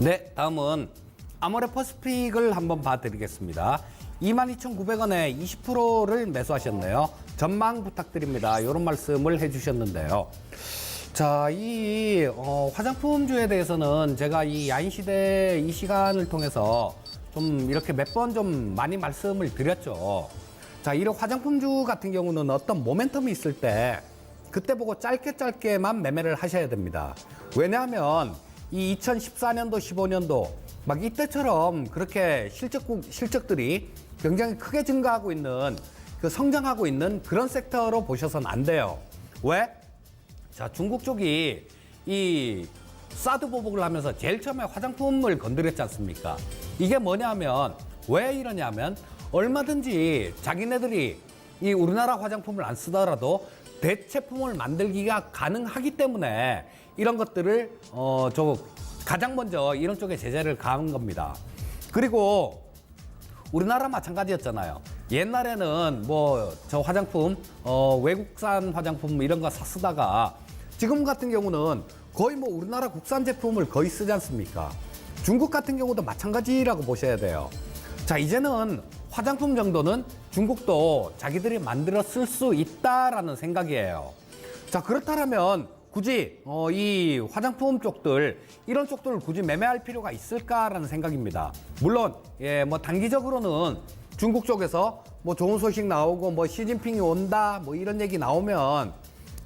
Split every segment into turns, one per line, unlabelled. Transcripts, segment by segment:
네, 다음은 아모레퍼시픽을 한번 봐드리겠습니다. 22,900원에 20%를 매수하셨네요. 전망 부탁드립니다. 이런 말씀을 해주셨는데요. 자, 이 화장품주에 대해서는 제가 이 야인시대 이 시간을 통해서 좀 이렇게 몇 번 좀 많이 말씀을 드렸죠. 자, 이런 화장품주 같은 경우는 어떤 모멘텀이 있을 때 그때 보고 짧게만 매매를 하셔야 됩니다. 왜냐하면 이 2014년도, 15년도 막 이때처럼 그렇게 실적들이 굉장히 크게 증가하고 있는 성장하고 있는 그런 섹터로 보셔서는 안 돼요. 왜? 자, 중국 쪽이 이 사드 보복을 하면서 제일 처음에 화장품을 건드렸지 않습니까? 이게 뭐냐면 왜 이러냐면 얼마든지 자기네들이 이 우리나라 화장품을 안 쓰더라도 대체품을 만들기가 가능하기 때문에 이런 것들을 가장 먼저 이런 쪽에 제재를 가한 겁니다. 그리고 우리나라 마찬가지였잖아요. 옛날에는 뭐 저 화장품 외국산 화장품 이런 거 쓰다가 지금 같은 경우는 거의 뭐 우리나라 국산 제품을 거의 쓰지 않습니까? 중국 같은 경우도 마찬가지라고 보셔야 돼요. 자, 이제는 화장품 정도는 중국도 자기들이 만들어 쓸 수 있다라는 생각이에요. 자, 그렇다면 굳이 이 화장품 쪽들 이런 쪽들을 굳이 매매할 필요가 있을까라는 생각입니다. 물론 뭐 단기적으로는 중국 쪽에서 뭐 좋은 소식 나오고 뭐 시진핑이 온다 뭐 이런 얘기 나오면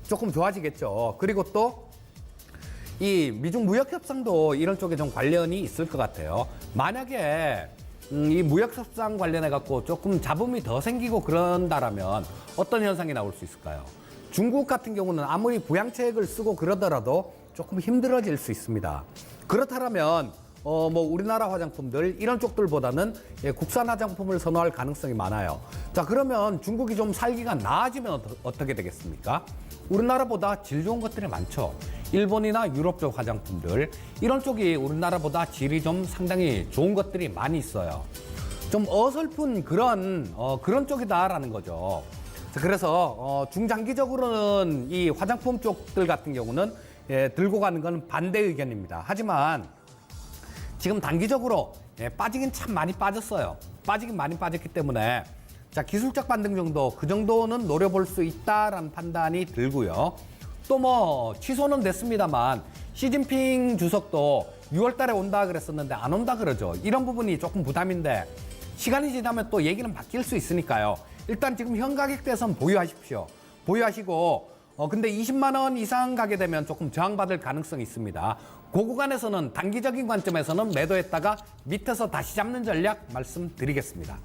조금 좋아지겠죠. 그리고 또 이 미중 무역 협상도 이런 쪽에 좀 관련이 있을 것 같아요. 만약에 이 무역 협상 관련해 갖고 조금 잡음이 더 생기고 그런다라면 어떤 현상이 나올 수 있을까요? 중국 같은 경우는 아무리 부양책을 쓰고 그러더라도 조금 힘들어질 수 있습니다. 그렇다면 뭐 우리나라 화장품들 이런 쪽들보다는 국산 화장품을 선호할 가능성이 많아요. 자, 그러면 중국이 좀 살기가 나아지면 어떻게 되겠습니까? 우리나라보다 질 좋은 것들이 많죠. 일본이나 유럽 쪽 화장품들 이런 쪽이 우리나라보다 질이 좀 상당히 좋은 것들이 많이 있어요. 좀 어설픈 그런 쪽이다라는 거죠. 그래서 중장기적으로는 이 화장품 쪽들 같은 경우는 들고 가는 건 반대 의견입니다. 하지만 지금 단기적으로 빠지긴 참 많이 빠졌어요. 빠지긴 많이 빠졌기 때문에 자, 기술적 반등 정도 그 정도는 노려볼 수 있다라는 판단이 들고요. 또 뭐 취소는 됐습니다만 시진핑 주석도 6월 달에 온다 그랬었는데 안 온다 그러죠. 이런 부분이 조금 부담인데 시간이 지나면 또 얘기는 바뀔 수 있으니까요. 일단 지금 현 가격대에선 보유하십시오. 보유하시고 근데 20만 원 이상 가게 되면 조금 저항받을 가능성이 있습니다. 그 구간에서는 단기적인 관점에서는 매도했다가 밑에서 다시 잡는 전략 말씀드리겠습니다.